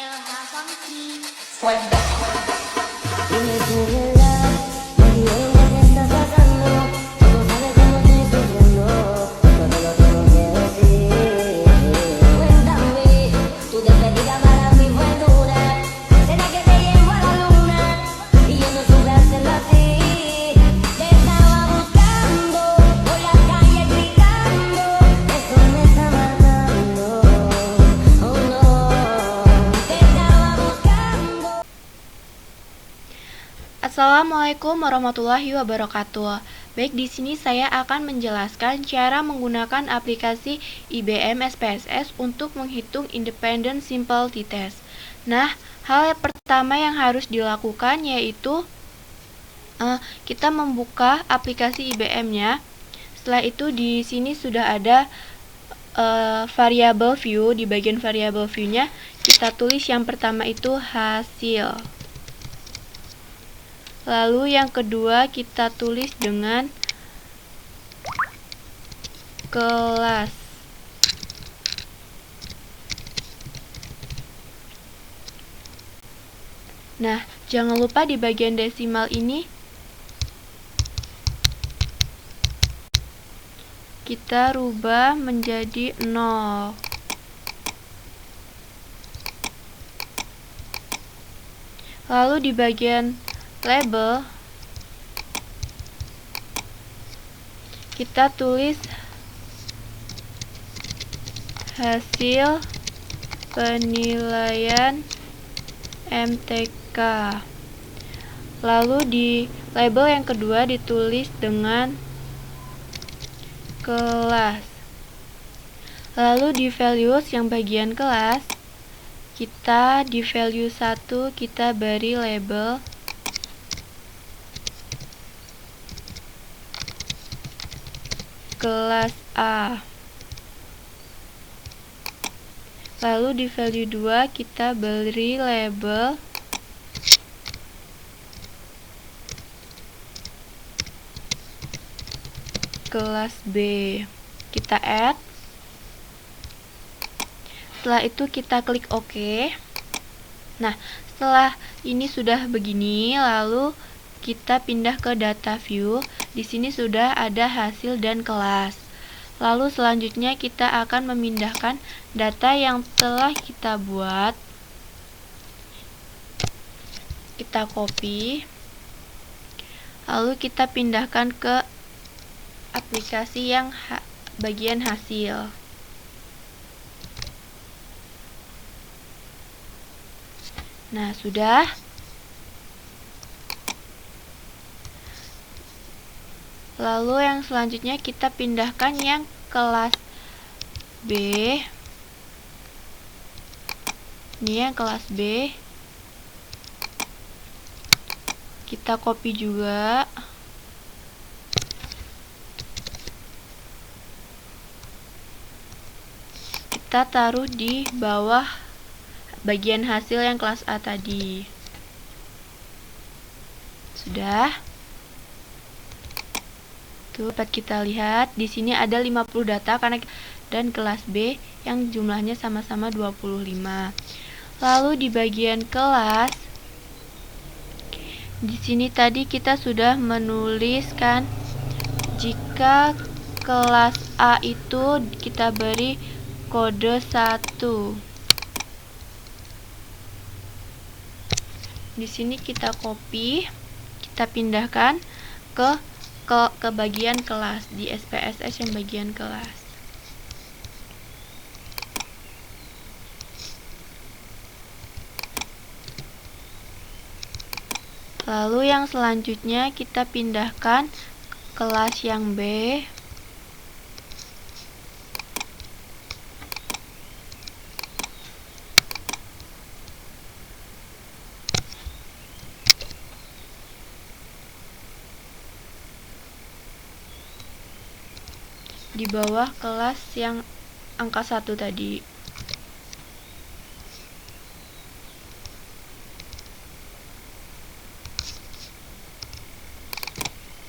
Dime tu verdad, me diré lo que estás pasando. Tú no sabes cómo estoy sufriendo, todo lo tengo que decir. Cuéntame, tu despedida para mí fue dura. ¿Será que te llevo a la luna? Y yo no supe hacerlo así. Te estaba buscando, por la calle gritando. Eso me está matando, oh no. Te estaba buscando. Assalamualaikum warahmatullahi wabarakatuh. Baik, di sini saya akan menjelaskan cara menggunakan aplikasi IBM SPSS untuk menghitung Independent Simple T-Test. Nah, hal pertama yang harus dilakukan yaitu kita membuka aplikasi IBM-nya. Setelah itu di sini sudah ada variable view. Di bagian variable view-nya kita tulis yang pertama itu hasil. Lalu yang kedua kita tulis dengan kelas. Nah, jangan lupa di bagian desimal ini kita rubah menjadi 0. Lalu di bagian label kita tulis hasil penilaian MTK. Lalu di label yang kedua ditulis dengan kelas. Lalu di values yang bagian kelas kita di value 1 kita beri label kelas A. Lalu di value 2 kita beri label kelas B. Kita add. Setelah itu kita klik OK. Nah, setelah ini sudah begini, lalu kita pindah ke data view. Di sini sudah ada hasil dan kelas. Lalu selanjutnya kita akan memindahkan data yang telah kita buat. Kita copy. Lalu kita pindahkan ke aplikasi yang bagian hasil. Nah, sudah. Lalu yang selanjutnya kita pindahkan yang kelas B. Ini yang kelas B. Kita copy juga. Kita taruh di bawah bagian hasil yang kelas A tadi. Sudah. Tuh, dapat kita lihat di sini ada 50 data karena dan kelas B yang jumlahnya sama-sama 25. Lalu di bagian kelas di sini tadi kita sudah menuliskan jika kelas A itu kita beri kode 1. Di sini kita copy, kita pindahkan ke bagian kelas di SPSS yang bagian kelas. Lalu yang selanjutnya kita pindahkan kelas yang B. Di bawah kelas yang angka 1 tadi.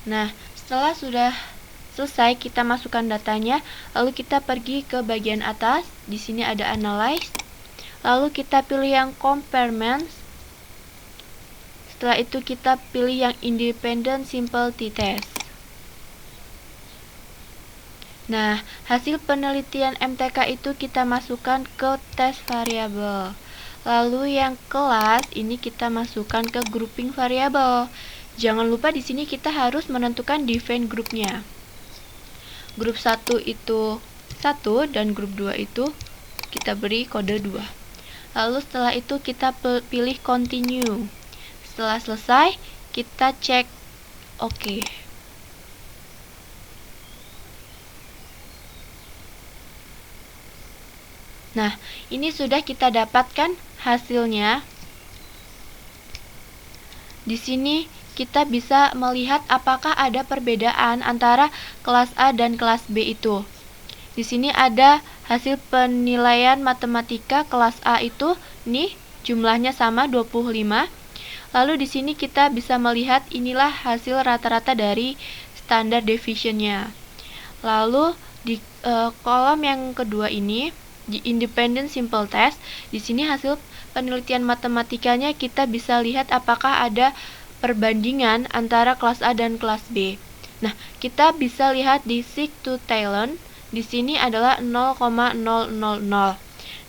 Nah, setelah sudah selesai kita masukkan datanya, lalu kita pergi ke bagian atas. Di sini ada analyze. lalu kita pilih yang compartment. Setelah itu kita pilih yang independent simple t-test. Nah, hasil penelitian MTK itu kita masukkan ke tes variabel. Lalu yang kelas ini kita masukkan ke grouping variabel. Jangan lupa di sini kita harus menentukan define grupnya. Grup 1 itu 1 dan grup 2 itu kita beri kode 2. Lalu setelah itu kita pilih continue. Setelah selesai, kita cek oke. Nah, ini sudah kita dapatkan hasilnya. Di sini kita bisa melihat apakah ada perbedaan antara kelas A dan kelas B itu. Di sini ada hasil penilaian matematika kelas A itu nih jumlahnya sama 25. Lalu di sini kita bisa melihat inilah hasil rata-rata dari standard deviation-nya. Lalu di kolom yang kedua ini di independent simple test, di sini hasil penelitian matematikanya kita bisa lihat apakah ada perbandingan antara kelas A dan kelas B. Nah, kita bisa lihat di seek to talent, di sini adalah 0,000.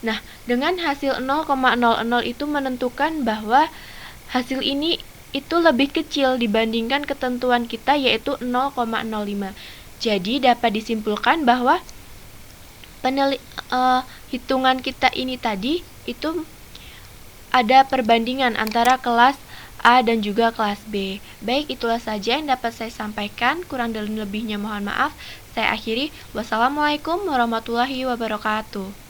Nah, dengan hasil 0,00 itu menentukan bahwa hasil ini itu lebih kecil dibandingkan ketentuan kita yaitu 0,05. Jadi dapat disimpulkan bahwa hitungan kita ini tadi itu ada perbandingan antara kelas A dan juga kelas B. Baik, itulah saja yang dapat saya sampaikan. Kurang dan lebihnya mohon maaf. Saya akhiri. Wassalamualaikum warahmatullahi wabarakatuh.